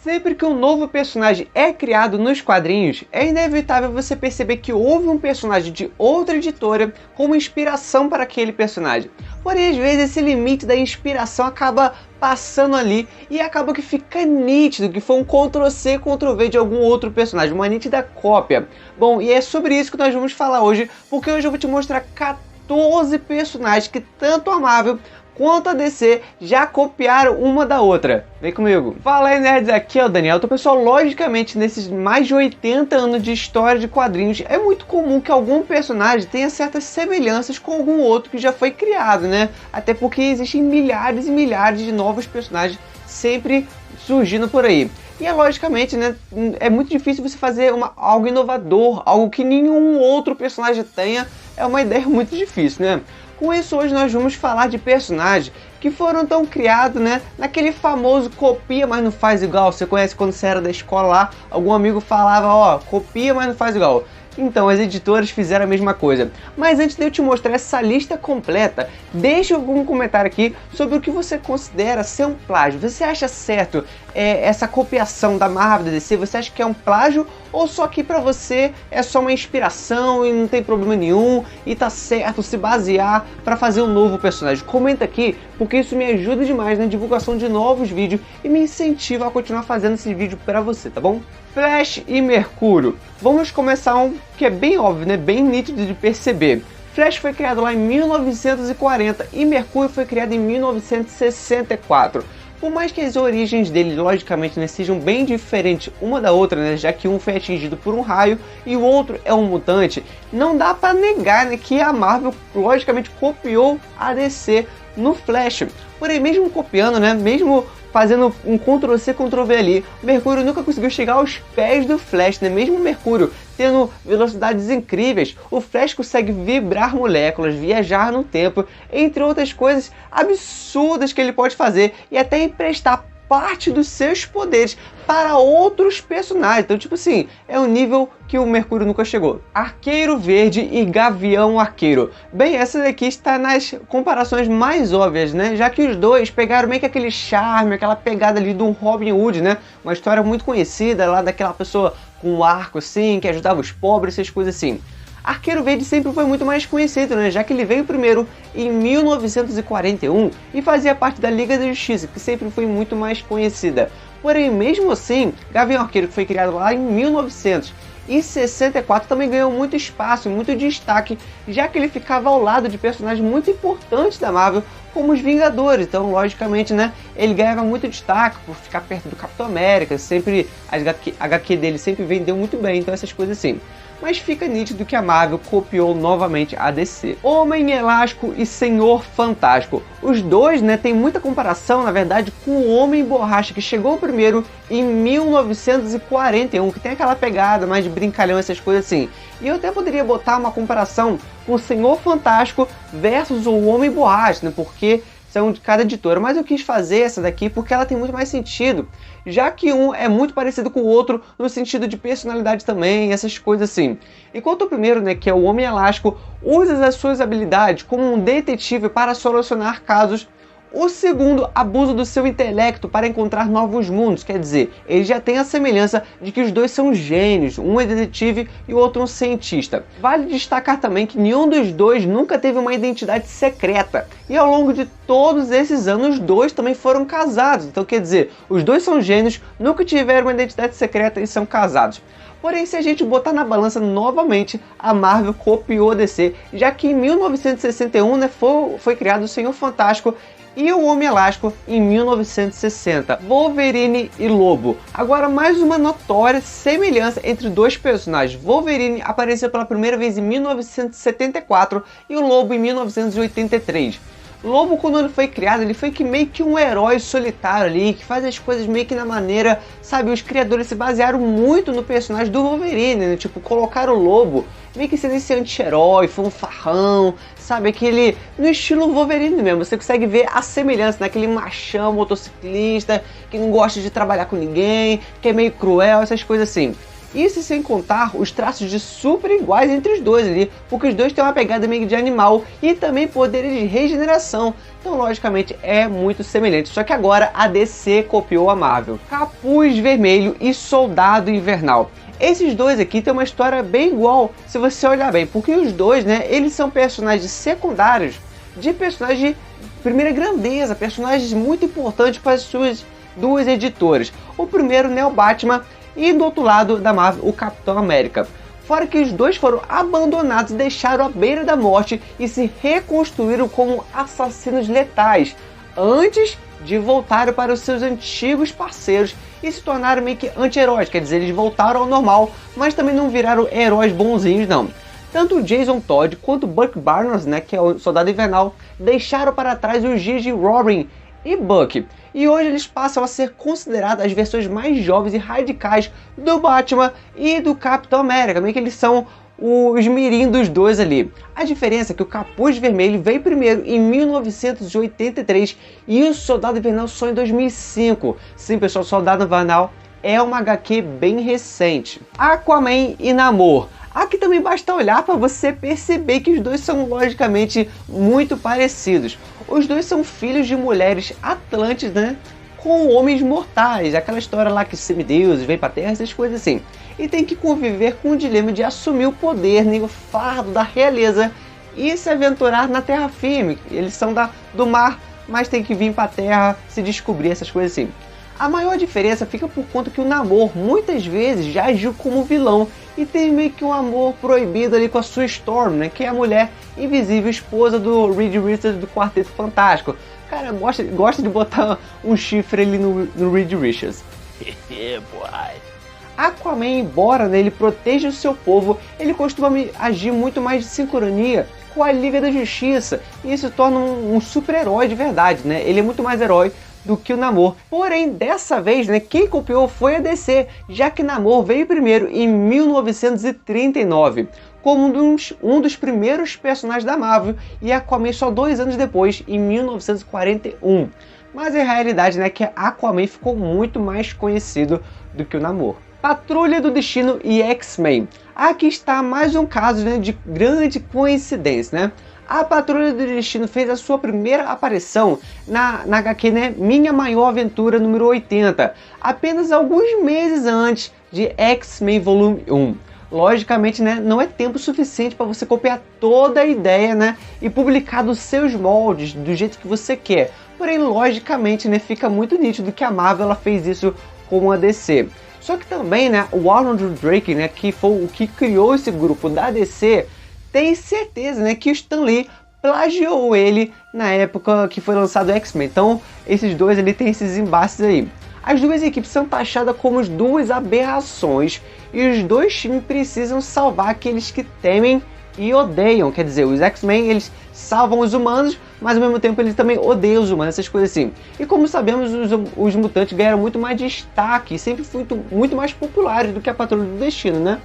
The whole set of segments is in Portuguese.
Sempre que um novo personagem é criado nos quadrinhos, é inevitável você perceber que houve um personagem de outra editora como inspiração para aquele personagem. Porém, às vezes esse limite da inspiração acaba passando ali e acaba que fica nítido que foi um Ctrl+C, Ctrl+V de algum outro personagem, uma nítida cópia. Bom, e é sobre isso que nós vamos falar hoje, porque hoje eu vou te mostrar 14 personagens que tanto a Marvel quanto a DC já copiaram uma da outra. Vem comigo. Fala aí, nerds, aqui é o Daniel. Então, pessoal, logicamente, nesses mais de 80 anos de história de quadrinhos, é muito comum que algum personagem tenha certas semelhanças com algum outro que já foi criado, né? Até porque existem milhares e milhares de novos personagens sempre surgindo por aí. E é logicamente, né, é muito difícil você fazer algo inovador, algo que nenhum outro personagem tenha. É uma ideia muito difícil, né? Com isso, hoje nós vamos falar de personagens que foram tão criados, né, naquele famoso copia, mas não faz igual. Você conhece quando você era da escola lá, algum amigo falava, ó, copia, mas não faz igual. Então, as editoras fizeram a mesma coisa. Mas antes de eu te mostrar essa lista completa, deixe algum comentário aqui sobre o que você considera ser um plágio. Você acha certo essa copiação da Marvel da DC? Você acha que é um plágio? Ou só que pra você é só uma inspiração e não tem problema nenhum e tá certo se basear pra fazer um novo personagem? Comenta aqui, porque isso me ajuda demais na divulgação de novos vídeos e me incentiva a continuar fazendo esse vídeo pra você, tá bom? Flash e Mercúrio. Vamos começar um que é bem óbvio, né? Bem nítido de perceber. Flash foi criado lá em 1940 e Mercúrio foi criado em 1964. Por mais que as origens dele, logicamente, né, sejam bem diferentes uma da outra, né, já que um foi atingido por um raio e o outro é um mutante, não dá para negar, né, que a Marvel, logicamente, copiou a DC no Flash. Porém, mesmo copiando, né, mesmo fazendo um Ctrl+C, Ctrl+V ali, o Mercúrio nunca conseguiu chegar aos pés do Flash, né? Mesmo o Mercúrio tendo velocidades incríveis, o Flash consegue vibrar moléculas, viajar no tempo, entre outras coisas absurdas que ele pode fazer e até emprestar parte dos seus poderes para outros personagens. Então, tipo assim, é um nível que o Mercúrio nunca chegou. Arqueiro Verde e Gavião Arqueiro. Bem, essa daqui está nas comparações mais óbvias, né? Já que os dois pegaram meio que aquele charme, aquela pegada ali do Robin Hood, né? Uma história muito conhecida lá daquela pessoa com um arco assim, que ajudava os pobres, essas coisas assim. Arqueiro Verde sempre foi muito mais conhecido, né? Já que ele veio primeiro em 1941 e fazia parte da Liga da Justiça, que sempre foi muito mais conhecida. Porém, mesmo assim, Gavião Arqueiro, que foi criado lá em 1964, também ganhou muito espaço, muito destaque, já que ele ficava ao lado de personagens muito importantes da Marvel, como os Vingadores. Então, logicamente, né, ele ganhava muito destaque por ficar perto do Capitão América, sempre a HQ dele sempre vendeu muito bem, então essas coisas assim. Mas fica nítido que a Marvel copiou novamente a DC. Homem Elástico e Senhor Fantástico. Os dois, né, tem muita comparação, na verdade, com o Homem Borracha, que chegou primeiro em 1941, que tem aquela pegada mais de brincalhão, essas coisas assim. E eu até poderia botar uma comparação com o Senhor Fantástico versus o Homem Borracha, né, porque são de cada editora, mas eu quis fazer essa daqui porque ela tem muito mais sentido, já que um é muito parecido com o outro no sentido de personalidade também, essas coisas assim. Enquanto o primeiro, né, que é o Homem Elástico, usa as suas habilidades como um detetive para solucionar casos, o segundo abusa do seu intelecto para encontrar novos mundos, quer dizer, ele já tem a semelhança de que os dois são gênios, um é detetive e o outro um cientista. Vale destacar também que nenhum dos dois nunca teve uma identidade secreta, e ao longo de todos esses anos os dois também foram casados, então quer dizer, os dois são gênios, nunca tiveram uma identidade secreta e são casados. Porém, se a gente botar na balança novamente, a Marvel copiou a DC, já que em 1961, né, foi criado o Senhor Fantástico e o Homem Elástico em 1960. Wolverine e Lobo. Agora, mais uma notória semelhança entre dois personagens. Wolverine apareceu pela primeira vez em 1974 e o Lobo em 1983. Lobo, quando ele foi criado, ele foi meio que um herói solitário ali, que faz as coisas meio que na maneira, sabe, os criadores se basearam muito no personagem do Wolverine, né? Tipo, colocaram o Lobo meio que sendo esse anti-herói, fanfarrão, sabe, aquele, no estilo Wolverine mesmo, você consegue ver a semelhança naquele machão motociclista, que não gosta de trabalhar com ninguém, que é meio cruel, essas coisas assim. Isso sem contar os traços de super iguais entre os dois ali, porque os dois têm uma pegada meio de animal e também poderes de regeneração. Então, logicamente, é muito semelhante. Só que agora a DC copiou a Marvel. Capuz Vermelho e Soldado Invernal. Esses dois aqui têm uma história bem igual, se você olhar bem, porque os dois, né, eles são personagens secundários de personagens de primeira grandeza, personagens muito importantes para as suas duas editoras. O primeiro, né, o Batman, e do outro lado da Marvel, o Capitão América. Fora que os dois foram abandonados e deixaram à beira da morte e se reconstruíram como assassinos letais, antes de voltarem para os seus antigos parceiros e se tornaram meio que anti-heróis, quer dizer, eles voltaram ao normal, mas também não viraram heróis bonzinhos não. Tanto o Jason Todd quanto o Buck Barnes, né, que é o Soldado Invernal, deixaram para trás os dias de Robin e Buck, e hoje eles passam a ser considerados as versões mais jovens e radicais do Batman e do Capitão América, meio que eles são os mirim dos dois ali. A diferença é que o Capuz Vermelho veio primeiro em 1983 e o Soldado Invernal só em 2005. Sim, pessoal, Soldado Invernal é uma HQ bem recente. Aquaman e Namor. Aqui também basta olhar para você perceber que os dois são logicamente muito parecidos. Os dois são filhos de mulheres atlantes, né, com homens mortais, aquela história lá que semideuses vêm para a Terra, essas coisas assim. E tem que conviver com o dilema de assumir o poder, né, o fardo da realeza e se aventurar na terra firme. Eles são do mar, mas tem que vir para a Terra se descobrir, essas coisas assim. A maior diferença fica por conta que o Namor muitas vezes já agiu como vilão e tem meio que um amor proibido ali com a Sue Storm, né, que é a mulher invisível, esposa do Reed Richards do Quarteto Fantástico. O cara gosta de botar um chifre ali no Reed Richards. Aquaman, embora, né, ele proteja o seu povo, ele costuma agir muito mais de sincronia com a Liga da Justiça e isso torna um super-herói de verdade, né? Ele é muito mais herói do que o Namor. Porém, dessa vez, né, quem copiou foi a DC, já que Namor veio primeiro em 1939, como um dos primeiros personagens da Marvel, e Aquaman só 2 anos depois, em 1941. Mas a realidade, né, é que Aquaman ficou muito mais conhecido do que o Namor. Patrulha do Destino e X-Men. Aqui está mais um caso, né, de grande coincidência, né? A Patrulha do Destino fez a sua primeira aparição na HQ, né, Minha Maior Aventura número 80, apenas alguns meses antes de X-Men Volume 1. Logicamente, né, não é tempo suficiente para você copiar toda a ideia, né, e publicar dos seus moldes, do jeito que você quer. Porém, logicamente, né, fica muito nítido que a Marvel ela fez isso com a DC. Só que também, né, o Arnold Drake, né, que foi o que criou esse grupo da DC, tem certeza, né, que o Stan Lee plagiou ele na época que foi lançado o X-Men. Então, esses dois ele tem esses embates aí. As duas equipes são taxadas como as duas aberrações e os dois times precisam salvar aqueles que temem e odeiam. Quer dizer, os X-Men eles salvam os humanos, mas ao mesmo tempo eles também odeiam os humanos, essas coisas assim. E como sabemos, os mutantes ganharam muito mais destaque e sempre foram muito mais populares do que a Patrulha do Destino, né?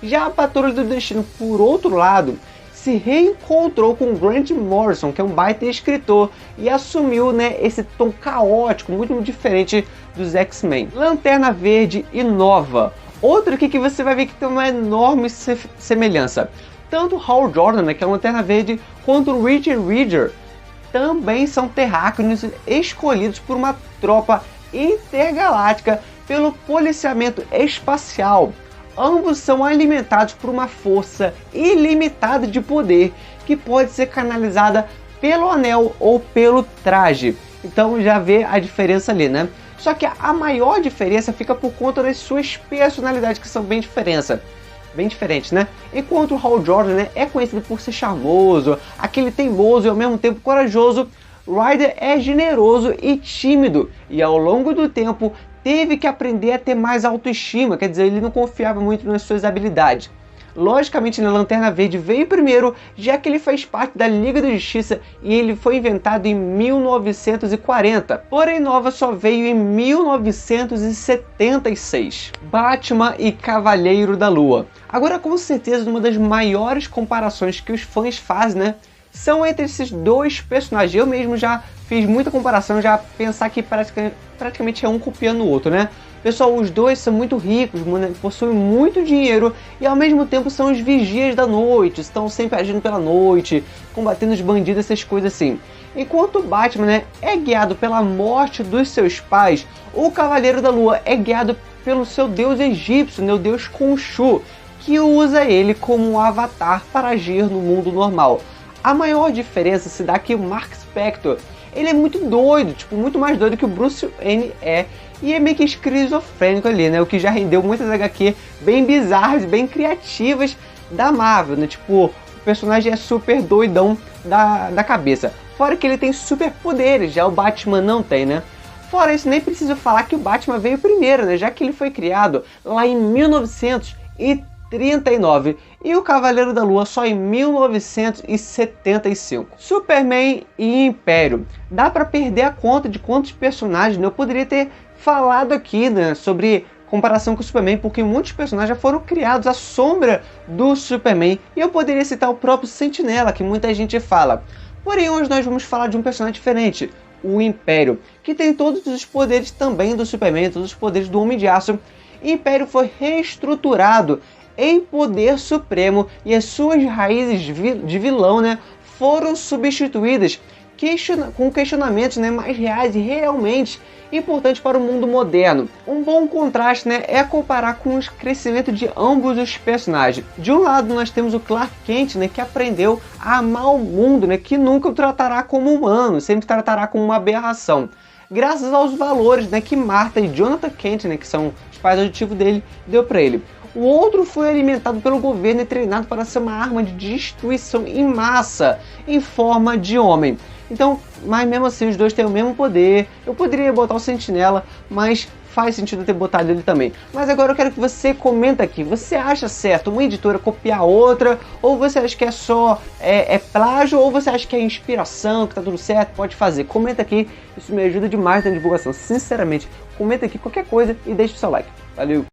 Já a Patrulha do Destino, por outro lado, se reencontrou com Grant Morrison, que é um baita escritor, e assumiu, né, esse tom caótico, muito diferente dos X-Men. Lanterna Verde e Nova. Outro aqui que você vai ver que tem uma enorme semelhança. Tanto Hal Jordan, né, que é a Lanterna Verde, quanto o Richard Rider também são terráqueos escolhidos por uma tropa intergaláctica pelo policiamento espacial. Ambos são alimentados por uma força ilimitada de poder que pode ser canalizada pelo anel ou pelo traje. Então já vê a diferença ali, né? Só que a maior diferença fica por conta das suas personalidades, que são bem diferentes, né? Enquanto o Hal Jordan, né, é conhecido por ser charmoso, aquele teimoso e ao mesmo tempo corajoso, Ryder é generoso e tímido e ao longo do tempo teve que aprender a ter mais autoestima, quer dizer, ele não confiava muito nas suas habilidades. Logicamente, na Lanterna Verde veio primeiro, já que ele faz parte da Liga da Justiça e ele foi inventado em 1940. Porém, Nova só veio em 1976. Batman e Cavaleiro da Lua. Agora, com certeza, uma das maiores comparações que os fãs fazem, né, são entre esses dois personagens. Eu mesmo já fiz muita comparação, já pensar que praticamente é um copiando o outro, né? Pessoal, os dois são muito ricos, possuem muito dinheiro e ao mesmo tempo são os vigias da noite, estão sempre agindo pela noite, combatendo os bandidos, essas coisas assim. Enquanto o Batman, é guiado pela morte dos seus pais, o Cavaleiro da Lua é guiado pelo seu deus egípcio, o deus Khonshu, que usa ele como um avatar para agir no mundo normal. A maior diferença se dá que o Mark Spector, ele é muito doido, muito mais doido que o Bruce Wayne é, e é meio que esquizofrênico ali, o que já rendeu muitas HQ bem bizarras, bem criativas da Marvel, o personagem é super doidão da cabeça. Fora que ele tem superpoderes, já o Batman não tem, Fora isso, nem preciso falar que o Batman veio primeiro, já que ele foi criado lá em 1939 e o Cavaleiro da Lua só em 1975. Superman e Império. Dá pra perder a conta de quantos personagens, eu poderia ter falado aqui, sobre comparação com o Superman, porque muitos personagens já foram criados à sombra do Superman, e eu poderia citar o próprio Sentinela, que muita gente fala. Porém, hoje nós vamos falar de um personagem diferente, o Império, que tem todos os poderes também do Superman, todos os poderes do Homem de Aço. Império foi reestruturado em poder supremo e as suas raízes de vilão, foram substituídas com questionamentos, mais reais e realmente importantes para o mundo moderno. Um bom contraste, é comparar com o crescimento de ambos os personagens. De um lado nós temos o Clark Kent, que aprendeu a amar o mundo, que nunca o tratará como humano, sempre tratará como uma aberração. Graças aos valores, que Martha e Jonathan Kent, que são os pais adotivos dele, deu para ele. O outro foi alimentado pelo governo e treinado para ser uma arma de destruição em massa, em forma de homem. Então, mas mesmo assim, os dois têm o mesmo poder. Eu poderia botar o Sentinela, mas faz sentido ter botado ele também. Mas agora eu quero que você comenta aqui. Você acha certo uma editora copiar outra? Ou você acha que é só plágio? Ou você acha que é inspiração, que tá tudo certo, pode fazer? Comenta aqui, isso me ajuda demais na divulgação. Sinceramente, comenta aqui qualquer coisa e deixa o seu like. Valeu!